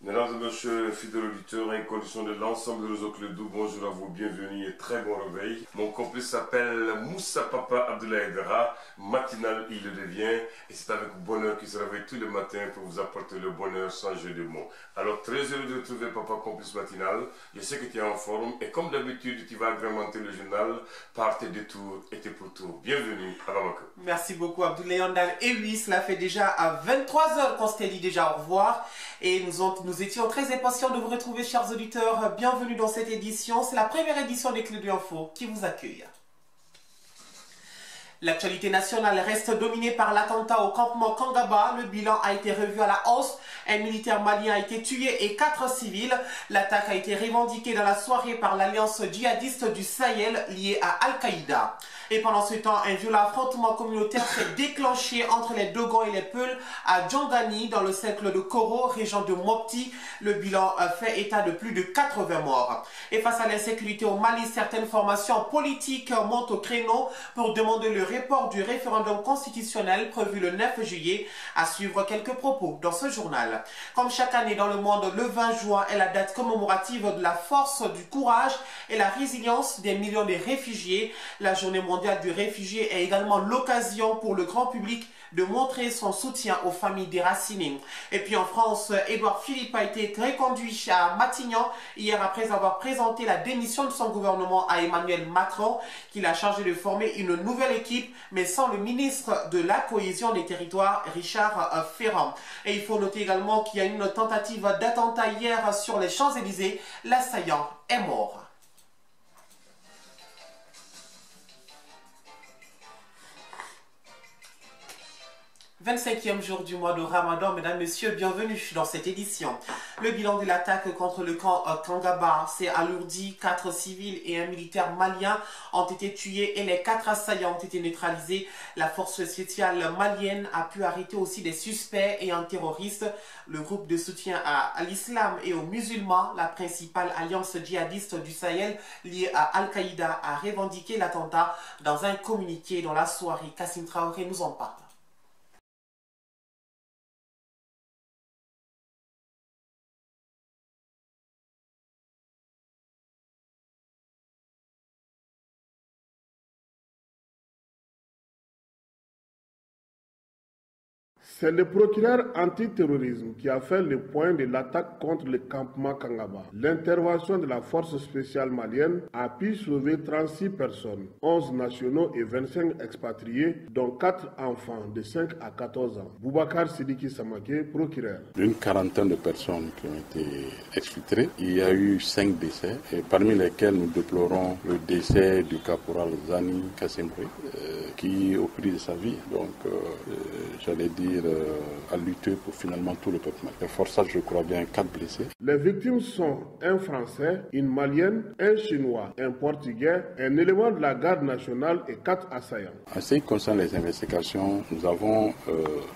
Mesdames et messieurs, fidèles auditeurs, en condition de l'ensemble de réseau Clédou, bonjour à vous, bienvenue et très bon réveil. Mon complice s'appelle Moussa Papa Abdoulaye Dara, matinal il le devient, et c'est avec bonheur qu'il se réveille tous les matins pour vous apporter le bonheur sans jeu de mots. Alors très heureux de retrouver Papa complice matinal, je sais que tu es en forme, et comme d'habitude, tu vas agrémenter le journal par tes détours et tes pourtours. Bienvenue à Bamako. Merci beaucoup Abdoulaye Andal. Et oui, cela fait déjà à 23 heures qu'on s'était dit déjà au revoir. Et nous étions très impatients de vous retrouver, chers auditeurs. Bienvenue dans cette édition. C'est la première édition des Clés de Info qui vous accueille. L'actualité nationale reste dominée par l'attentat au campement Kangaba. Le bilan a été revu à la hausse. Un militaire malien a été tué et 4 civils. L'attaque a été revendiquée dans la soirée par l'alliance djihadiste du Sahel liée à Al-Qaïda. Et pendant ce temps, un violent affrontement communautaire s'est déclenché entre les Dogons et les Peuls à Djangani, dans le cercle de Koro, région de Mopti. Le bilan fait état de plus de 80 morts. Et face à l'insécurité au Mali, certaines formations politiques montent au créneau pour demander le report du référendum constitutionnel prévu le 9 juillet. À suivre quelques propos dans ce journal. Comme chaque année dans le monde, le 20 juin est la date commémorative de la force, du courage et la résilience des millions de réfugiés. La journée mondiale du réfugié est également l'occasion pour le grand public de montrer son soutien aux familles déracinées. Et puis en France, Édouard Philippe a été reconduit à Matignon hier après avoir présenté la démission de son gouvernement à Emmanuel Macron, qui l'a chargé de former une nouvelle équipe, mais sans le ministre de la Cohésion des Territoires, Richard Ferrand. Et il faut noter également qu'il y a eu une tentative d'attentat hier sur les Champs-Élysées. L'assaillant est mort. 25e jour du mois de Ramadan, mesdames, messieurs, bienvenue dans cette édition. Le bilan de l'attaque contre le camp Kangaba s'est alourdi. 4 civils et un militaire malien ont été tués et les 4 assaillants ont été neutralisés. La force spéciale malienne a pu arrêter aussi des suspects et un terroriste. Le groupe de soutien à l'islam et aux musulmans, la principale alliance djihadiste du Sahel liée à Al-Qaïda, a revendiqué l'attentat dans un communiqué dans la soirée. Kassim Traoré nous en parle. C'est le procureur antiterrorisme qui a fait le point de l'attaque contre le campement Kangaba. L'intervention de la force spéciale malienne a pu sauver 36 personnes, 11 nationaux et 25 expatriés, dont 4 enfants de 5 à 14 ans. Boubacar Sidiki Samake, procureur. Une quarantaine de personnes qui ont été exfiltrées. Il y a eu 5 décès, et parmi lesquels nous déplorons le décès du caporal Zani Kassimbre, qui au prix de sa vie, j'allais dire, à lutter pour finalement tout le peuple malien. Le forçage, je crois bien, 4 blessés. Les victimes sont un Français, une Malienne, un Chinois, un Portugais, un élément de la garde nationale et 4 assaillants. En ce qui concerne les investigations, nous avons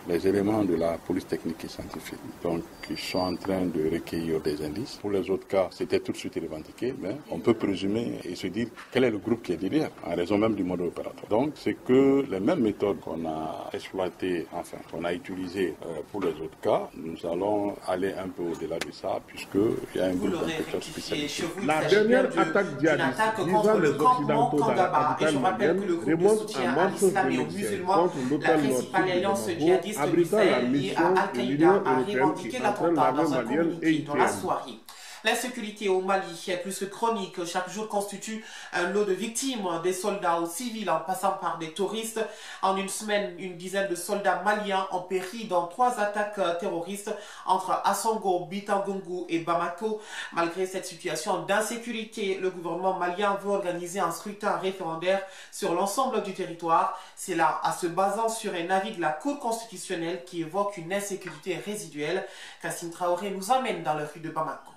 les éléments de la police technique et scientifique, donc qui sont en train de recueillir des indices. Pour les autres cas, c'était tout de suite revendiqué, mais on peut présumer et se dire quel est le groupe qui est derrière, en raison même du mode opératoire. Donc, c'est que les mêmes méthodes qu'on a exploitées, enfin, qu'on a utilisées pour les autres cas, nous allons aller un peu au-delà de ça, puisqu'il y a un groupe d'enquêteurs spécialisés. La dernière attaque djihadiste visant les Occidentaux dans la capitale malienne remonte à mars 2016 contre l'hôtel nord-sud de Bamako, abritant la mission de l'Union européenne qui entraîne l'armée malienne et haïtienne. L'insécurité au Mali est plus que chronique. Chaque jour constitue un lot de victimes, des soldats aux civils en passant par des touristes. En une semaine, une dizaine de soldats maliens ont péri dans 3 attaques terroristes entre Assongo, Bitangungu et Bamako. Malgré cette situation d'insécurité, le gouvernement malien veut organiser un scrutin référendaire sur l'ensemble du territoire. C'est là, en se basant sur un avis de la Cour constitutionnelle qui évoque une insécurité résiduelle. Kassim Traoré nous emmène dans les rues de Bamako.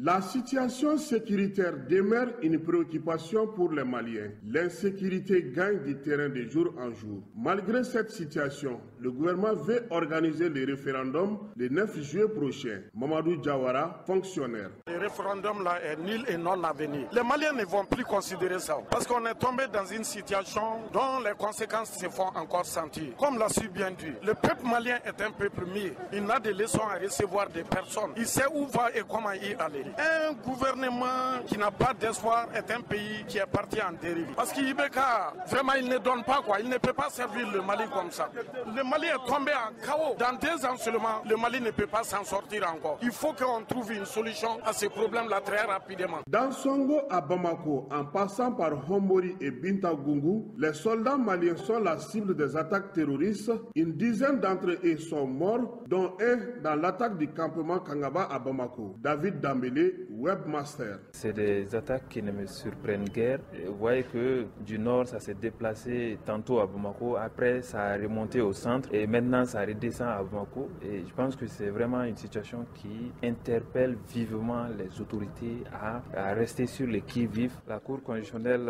La situation sécuritaire demeure une préoccupation pour les Maliens. L'insécurité gagne du terrain de jour en jour. Malgré cette situation, le gouvernement veut organiser le référendum le 9 juillet prochain. Mamadou Diawara, fonctionnaire. Le référendum là est nul et non avenu. Les Maliens ne vont plus considérer ça parce qu'on est tombé dans une situation dont les conséquences se font encore sentir. Comme l'a su bien dit, le peuple malien est un peuple mis. Il a des leçons à recevoir des personnes. Il sait où va et comment y aller. Un gouvernement qui n'a pas d'espoir est un pays qui est parti en dérive. Parce qu'Ibeka, vraiment, il ne donne pas quoi. Il ne peut pas servir le Mali comme ça. Le Mali est tombé en chaos. Dans 2 ans seulement, le Mali ne peut pas s'en sortir encore. Il faut qu'on trouve une solution à ces problèmes-là très rapidement. Dans Songo à Bamako, en passant par Hombori et Binta Gungu, les soldats maliens sont la cible des attaques terroristes. Une dizaine d'entre eux sont morts, dont un dans l'attaque du campement Kangaba à Bamako. David Dambélé, webmaster. C'est des attaques qui ne me surprennent guère. Vous voyez que du nord, ça s'est déplacé tantôt à Bamako, après ça a remonté au centre et maintenant ça redescend à Bamako. Et je pense que c'est vraiment une situation qui interpelle vivement les autorités à rester sur les qui-vive. La Cour constitutionnelle,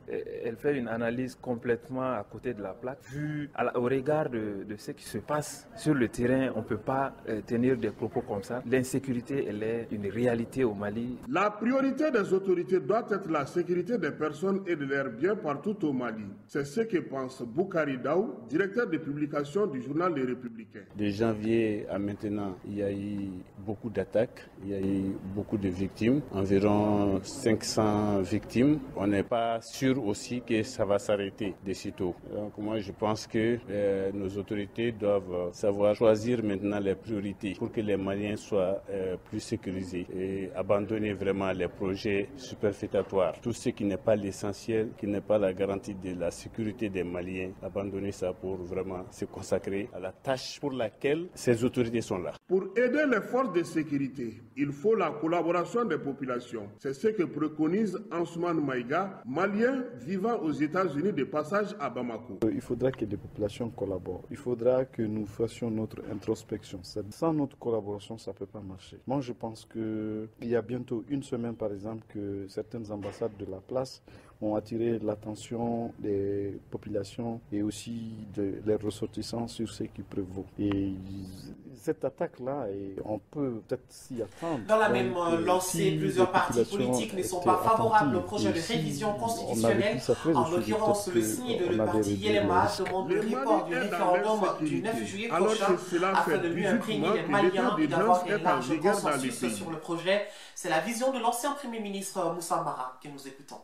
elle fait une analyse complètement à côté de la plaque. Vu au regard de ce qui se passe sur le terrain, on ne peut pas tenir des propos comme ça. L'insécurité, elle est une réalité au Mali. La priorité des autorités doit être la sécurité des personnes et de leurs biens partout au Mali. C'est ce que pense Boukari Daou, directeur de publication du journal Les Républicains. De janvier à maintenant, il y a eu beaucoup d'attaques, il y a eu beaucoup de victimes, environ 500 victimes. On n'est pas sûr aussi que ça va s'arrêter de sitôt. Donc moi je pense que nos autorités doivent savoir choisir maintenant les priorités pour que les Maliens soient plus sécurisés et abandonner vraiment les projets superfétatoires. Tout ce qui n'est pas l'essentiel, qui n'est pas la garantie de la sécurité des Maliens, abandonner ça pour vraiment se consacrer à la tâche pour laquelle ces autorités sont là. Pour aider les forces de sécurité, il faut la collaboration des populations. C'est ce que préconise Ansoumane Maïga, malien vivant aux États-Unis de passage à Bamako. Il faudra que les populations collaborent. Il faudra que nous fassions notre introspection. Sans notre collaboration, ça ne peut pas marcher. Moi, je pense qu'il y a bientôt une semaine, par exemple, que certaines ambassades de la place ont attiré l'attention des populations et aussi des ressortissants sur ce qui prévaut. Et cette attaque-là, on peut peut-être s'y attendre. Dans la même lancée, plusieurs partis politiques ne sont pas favorables au projet de révision constitutionnelle. En l'occurrence, le signe de le parti Yelema demande le report du référendum du 9 juillet prochain afin de mieux imprégner les Maliens et d'avoir un large consensus sur le projet. C'est la vision de l'ancien Premier ministre Moussa Mara que nous écoutons.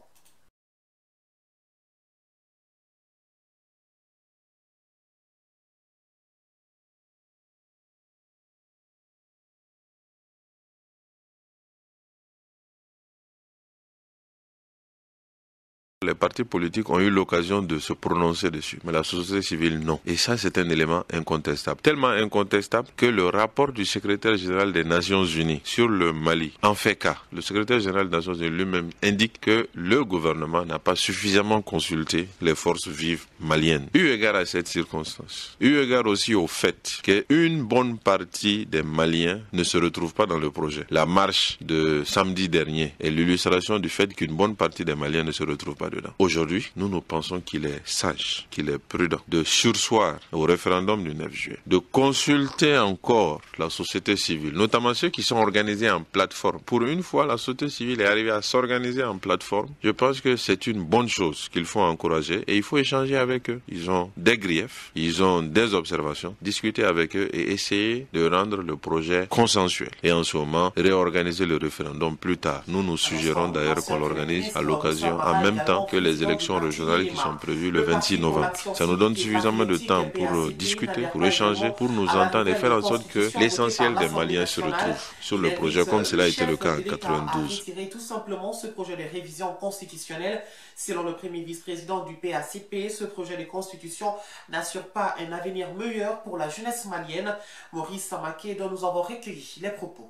Les partis politiques ont eu l'occasion de se prononcer dessus, mais la société civile non. Et ça, c'est un élément incontestable. Tellement incontestable que le rapport du secrétaire général des Nations Unies sur le Mali en fait cas. Le secrétaire général des Nations Unies lui-même indique que le gouvernement n'a pas suffisamment consulté les forces vives maliennes. Eu égard à cette circonstance, eu égard aussi au fait qu'une bonne partie des Maliens ne se retrouvent pas dans le projet. La marche de samedi dernier est l'illustration du fait qu'une bonne partie des Maliens ne se retrouvent pas dedans. Aujourd'hui, nous pensons qu'il est sage, qu'il est prudent de surseoir au référendum du 9 juillet, de consulter encore la société civile, notamment ceux qui sont organisés en plateforme. Pour une fois, la société civile est arrivée à s'organiser en plateforme. Je pense que c'est une bonne chose qu'il faut encourager et il faut échanger avec eux. Ils ont des griefs, ils ont des observations, discuter avec eux et essayer de rendre le projet consensuel. Et en ce moment, réorganiser le référendum plus tard. Nous suggérons d'ailleurs qu'on l'organise à l'occasion, en même temps que les élections régionales qui sont prévues le 26 novembre. Ça nous donne suffisamment de temps pour discuter, pour échanger, pour nous entendre et faire en sorte que l'essentiel des Maliens se retrouve sur le projet comme cela a été le cas en 92. Tout simplement ce projet de révision constitutionnelle. Selon le premier vice-président du PACP, ce projet de constitution n'assure pas un avenir meilleur pour la jeunesse malienne. Maurice Samaké, dont nous avons recueilli les propos.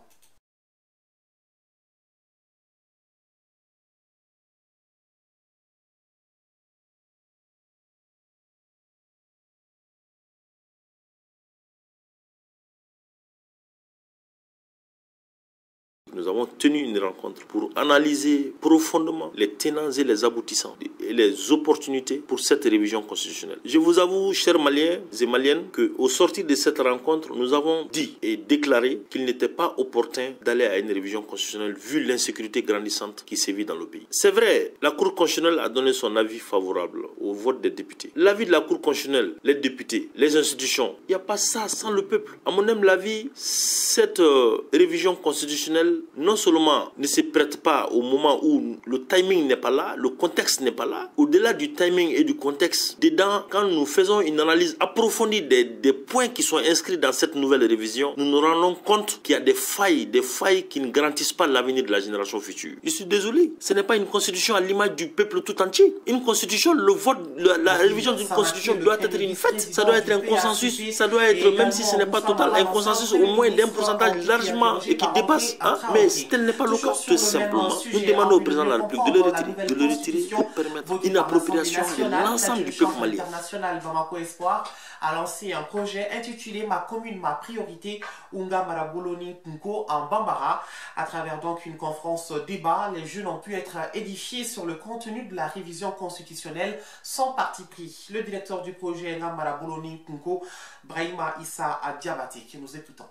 Nous avons tenu une rencontre pour analyser profondément les tenants et les aboutissants et les opportunités pour cette révision constitutionnelle. Je vous avoue, chers Maliens et Maliennes, qu'au sortir de cette rencontre, nous avons dit et déclaré qu'il n'était pas opportun d'aller à une révision constitutionnelle vu l'insécurité grandissante qui sévit dans le pays. C'est vrai, la Cour constitutionnelle a donné son avis favorable au vote des députés. L'avis de la Cour constitutionnelle, les députés, les institutions, il n'y a pas ça sans le peuple. À mon humble avis, cette révision constitutionnelle non seulement ne se prête pas au moment où le timing n'est pas là, le contexte n'est pas là. Au-delà du timing et du contexte, dedans, quand nous faisons une analyse approfondie des points qui sont inscrits dans cette nouvelle révision, nous nous rendons compte qu'il y a des failles qui ne garantissent pas l'avenir de la génération future. Je suis désolé, ce n'est pas une constitution à l'image du peuple tout entier. Une constitution, le vote, la révision d'une constitution doit être une fête, ça doit être un consensus, ça doit être, même si ce n'est pas total, un consensus au moins d'un pourcentage largement et qui dépasse. Mais si tel n'est pas le cas, tout simplement, nous demandons au président de la République de le retirer pour permettre une appropriation de l'ensemble du peuple malien. International Bamako Espoir a lancé un projet intitulé Ma commune, ma priorité, Unga Maraboloni Nko en Bambara. À travers donc une conférence débat, les jeunes ont pu être édifiés sur le contenu de la révision constitutionnelle sans parti pris. Le directeur du projet Unga Maraboloni Nko, Brahima Issa Diabaté, que nous écoutons.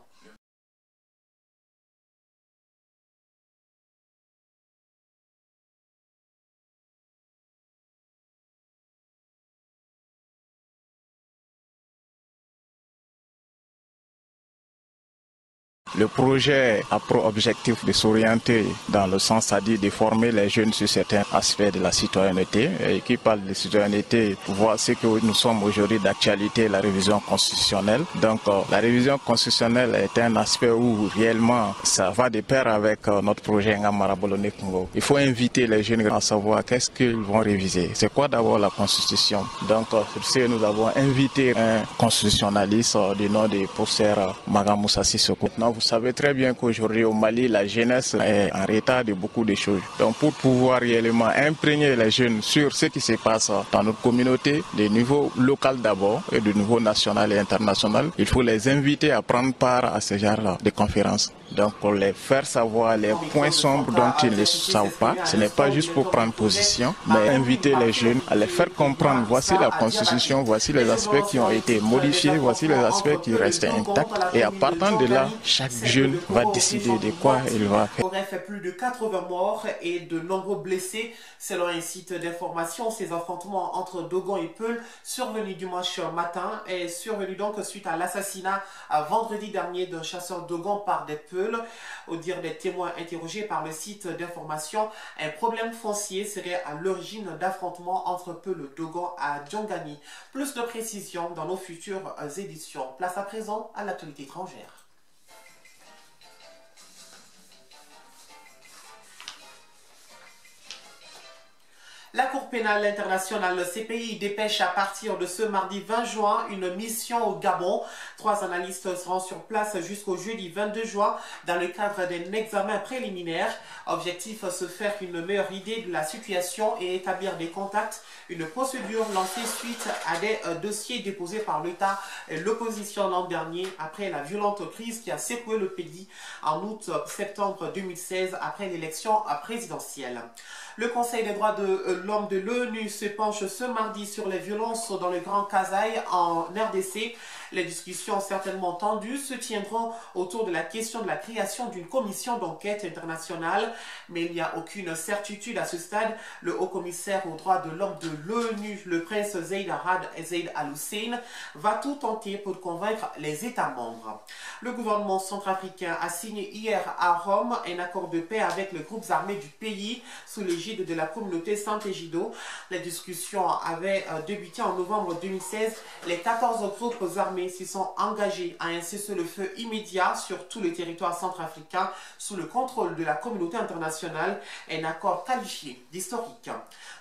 Le projet a pour objectif de s'orienter dans le sens, c'est-à-dire de former les jeunes sur certains aspects de la citoyenneté. Et qui parle de citoyenneté, voit ce que nous sommes aujourd'hui d'actualité, la révision constitutionnelle. Donc la révision constitutionnelle est un aspect où réellement ça va de pair avec notre projet Ngamara Bolone Congo. Il faut inviter les jeunes à savoir qu'est-ce qu'ils vont réviser. C'est quoi d'abord la constitution. Donc sur ce, nous avons invité un constitutionnaliste du nom de professeur Magamoussa Sissoko. Vous savez très bien qu'aujourd'hui au Mali, la jeunesse est en retard de beaucoup de choses. Donc pour pouvoir réellement imprégner les jeunes sur ce qui se passe dans notre communauté, de niveau local d'abord et de niveau national et international, il faut les inviter à prendre part à ce genre de conférences. Donc pour les faire savoir les points sombres dont ils ne savent pas, ce n'est pas juste pour prendre position, mais inviter les jeunes à les faire comprendre, voici la constitution, voici les aspects qui ont été modifiés, voici les aspects qui restent intacts. Et à partir de là, chaque jeune va décider de quoi il va faire. Aurait fait plus de 80 morts et de nombreux blessés. Selon un site d'information, ces affrontements entre Dogon et Peul, survenus dimanche matin, est survenu donc suite à l'assassinat vendredi dernier d'un chasseur Dogon par des Peuls. Au dire des témoins interrogés par le site d'information, un problème foncier serait à l'origine d'affrontements entre Peul et Dogon à Djongani. Plus de précisions dans nos futures éditions. Place à présent à l'actualité étrangère. La Cour pénale internationale CPI dépêche à partir de ce mardi 20 juin une mission au Gabon. 3 analystes seront sur place jusqu'au jeudi 22 juin dans le cadre d'un examen préliminaire. Objectif, se faire une meilleure idée de la situation et établir des contacts. Une procédure lancée suite à des dossiers déposés par l'État et l'opposition l'an dernier après la violente crise qui a secoué le pays en août-septembre 2016 après l'élection présidentielle. Le Conseil des droits de l'homme de l'ONU se penche ce mardi sur les violences dans le Grand Kasaï en RDC. Les discussions certainement tendues se tiendront autour de la question de la création d'une commission d'enquête internationale. Mais il n'y a aucune certitude à ce stade. Le haut-commissaire aux droits de l'homme de l'ONU, le prince Zeid Al-Hussein, va tout tenter pour convaincre les États membres. Le gouvernement centrafricain a signé hier à Rome un accord de paix avec les groupes armés du pays sous l'égide de la communauté Santegido. Les discussions avaient débuté en novembre 2016. Les 14 groupes armés s'y sont engagés à un cessez-le-feu immédiat sur tout le territoire centrafricain sous le contrôle de la communauté internationale, un accord qualifié d'historique.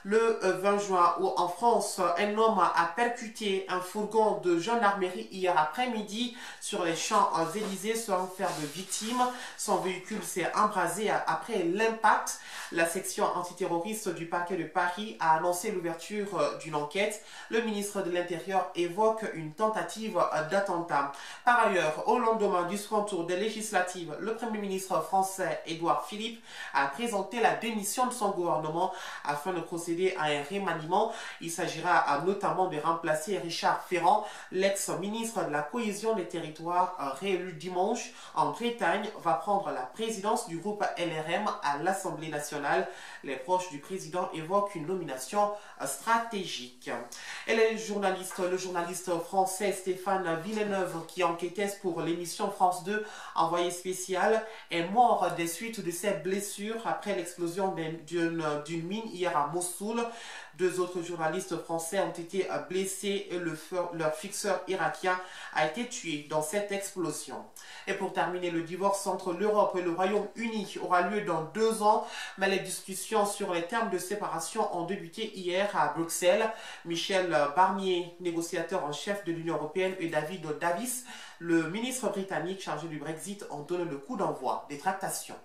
Le 20 juin, en France, un homme a percuté un fourgon de gendarmerie hier après-midi sur les Champs-Élysées sans faire de victimes. Son véhicule s'est embrasé après l'impact. La section antiterroriste du parquet de Paris a annoncé l'ouverture d'une enquête. Le ministre de l'Intérieur évoque une tentative d'attentat. Par ailleurs, au lendemain du second tour des législatives, le Premier ministre français Édouard Philippe a présenté la démission de son gouvernement afin de procéder à un remaniement. Il s'agira notamment de remplacer Richard Ferrand, l'ex-ministre de la Cohésion des Territoires, réélu dimanche en Bretagne, va prendre la présidence du groupe LRM à l'Assemblée nationale. Les proches du président évoquent une nomination stratégique. Et le journaliste français Stéphane Villeneuve, qui enquêtait pour l'émission France 2 Envoyé spécial, est mort des suites de ses blessures après l'explosion d'une mine hier à Mossoul. 2 autres journalistes français ont été blessés et leur fixeur irakien a été tué dans cette explosion. Et pour terminer, le divorce entre l'Europe et le Royaume-Uni aura lieu dans 2 ans, mais les discussions sur les termes de séparation ont débuté hier à Bruxelles. Michel Barnier, négociateur en chef de l'Union européenne, et David Davis, le ministre britannique chargé du Brexit, ont donné le coup d'envoi des tractations.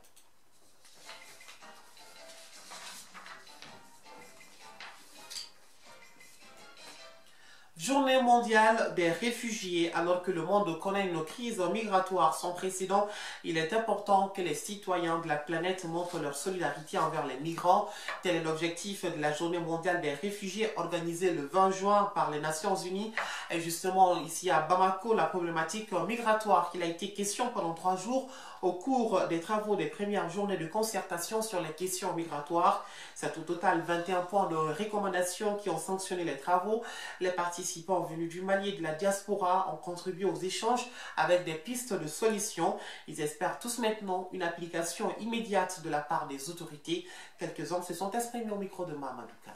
Journée mondiale des réfugiés. Alors que le monde connaît une crise migratoire sans précédent, il est important que les citoyens de la planète montrent leur solidarité envers les migrants. Tel est l'objectif de la Journée mondiale des réfugiés organisée le 20 juin par les Nations Unies. Et justement, ici à Bamako, la problématique migratoire qu'il a été question pendant 3 jours au cours des travaux des premières journées de concertation sur les questions migratoires. C'est au total 21 points de recommandations qui ont sanctionné les travaux. Les participants venus du Mali et de la diaspora ont contribué aux échanges avec des pistes de solutions. Ils espèrent tous maintenant une application immédiate de la part des autorités. Quelques-uns se sont exprimés au micro de Mamadou Kane.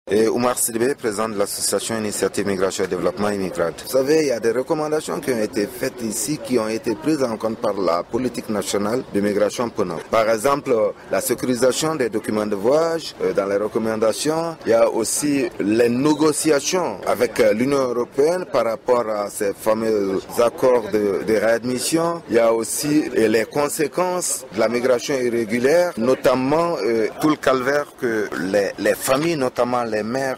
Et Oumar Sidibé, président de l'association Initiative Migration et Développement Immigrate. Vous savez, il y a des recommandations qui ont été faites ici, qui ont été prises en compte par la politique nationale de migration PNUD. Par exemple, la sécurisation des documents de voyage. Dans les recommandations, il y a aussi les négociations avec l'Union européenne par rapport à ces fameux accords de réadmission. Il y a aussi les conséquences de la migration irrégulière, notamment tout le calvaire que les familles, notamment les mères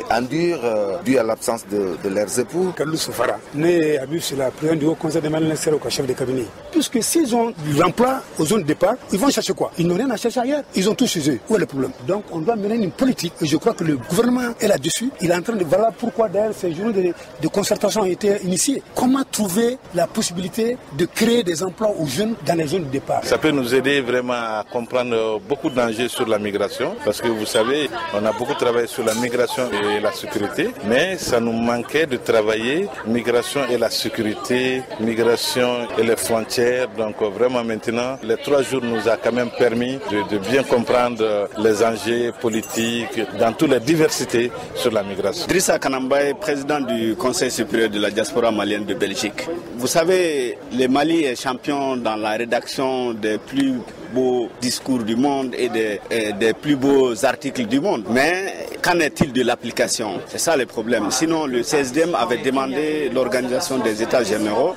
endurent dû à l'absence de leurs époux. Carlos Soufara, né à c'est la présidente du Haut Conseil des Maliens au chef de cabinet. Puisque s'ils ont de l'emploi aux zones de départ, ils vont chercher quoi? Ils n'ont rien à chercher ailleurs. Ils ont tout chez eux. Où est le problème? Donc on doit mener une politique. Et je crois que le gouvernement est là-dessus. Il est en train de voir pourquoi d'ailleurs ces journées de concertation ont été initiées. Comment trouver la possibilité de créer des emplois aux jeunes dans les zones de départ? Ça peut nous aider vraiment à comprendre beaucoup d'enjeux sur la migration. Parce que vous savez, on a beaucoup travaillé sur la migration et la sécurité, mais ça nous manquait de travailler migration et la sécurité, migration et les frontières. Donc vraiment maintenant, les 3 jours nous a quand même permis de bien comprendre les enjeux politiques dans toutes les diversités sur la migration. Drissa Kanambaye, président du Conseil supérieur de la diaspora malienne de Belgique. Vous savez, le Mali est champion dans la rédaction des plus beaux discours du monde et des plus beaux articles du monde. Mais qu'en est-il de l'application? C'est ça le problème. Sinon, le CSDM avait demandé l'organisation des États généraux.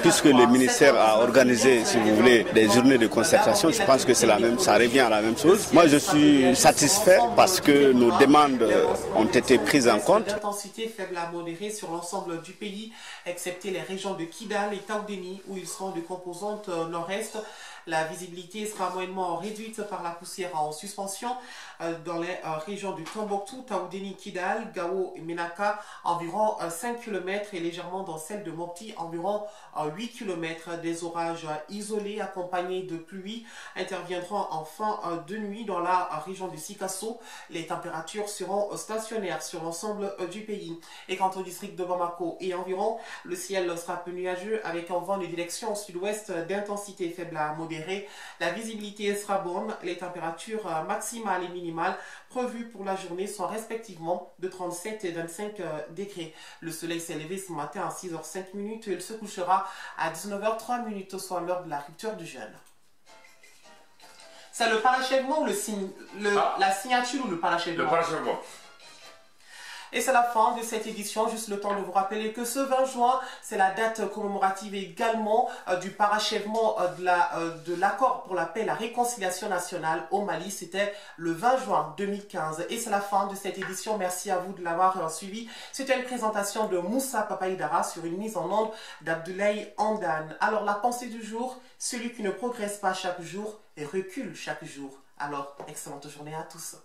Puisque le ministère a organisé, si vous voulez, des journées de concertation, je pense que c'est la même, ça revient à la même chose. Moi, je suis satisfait parce que nos demandes ont été prises en compte. L'intensité faible à modérée sur l'ensemble du pays, excepté les régions de Kidal et Taoudéni, où ils seront de composante nord-est. La visibilité sera moyennement réduite par la poussière en suspension dans les régions de Tombouctou, Taoudéni, Kidal, Gao et Menaka, environ 5 km, et légèrement dans celle de Mopti, environ 8 km. Des orages isolés accompagnés de pluie interviendront en fin de nuit dans la région de Sikasso. Les températures seront stationnaires sur l'ensemble du pays. Et quant au district de Bamako et environ, le ciel sera peu nuageux avec un vent de direction sud-ouest d'intensité faible à modérée. La visibilité sera bonne. Les températures maximales et minimales prévues pour la journée sont respectivement de 37 et 25 degrés. Le soleil s'est levé ce matin à 6h05 et il se couchera à 19h03, soit l'heure de la rupture du jeûne. C'est le parachèvement ou la signature ou le parachèvement? Le parachèvement. Et c'est la fin de cette édition. Juste le temps de vous rappeler que ce 20 juin, c'est la date commémorative également du parachèvement de l'accord pour la paix et la réconciliation nationale au Mali. C'était le 20 juin 2015. Et c'est la fin de cette édition. Merci à vous de l'avoir suivi. C'était une présentation de Moussa Papa Aidara sur une mise en onde d'Abdoulaye Andane. Alors, la pensée du jour, celui qui ne progresse pas chaque jour et recule chaque jour. Alors, excellente journée à tous.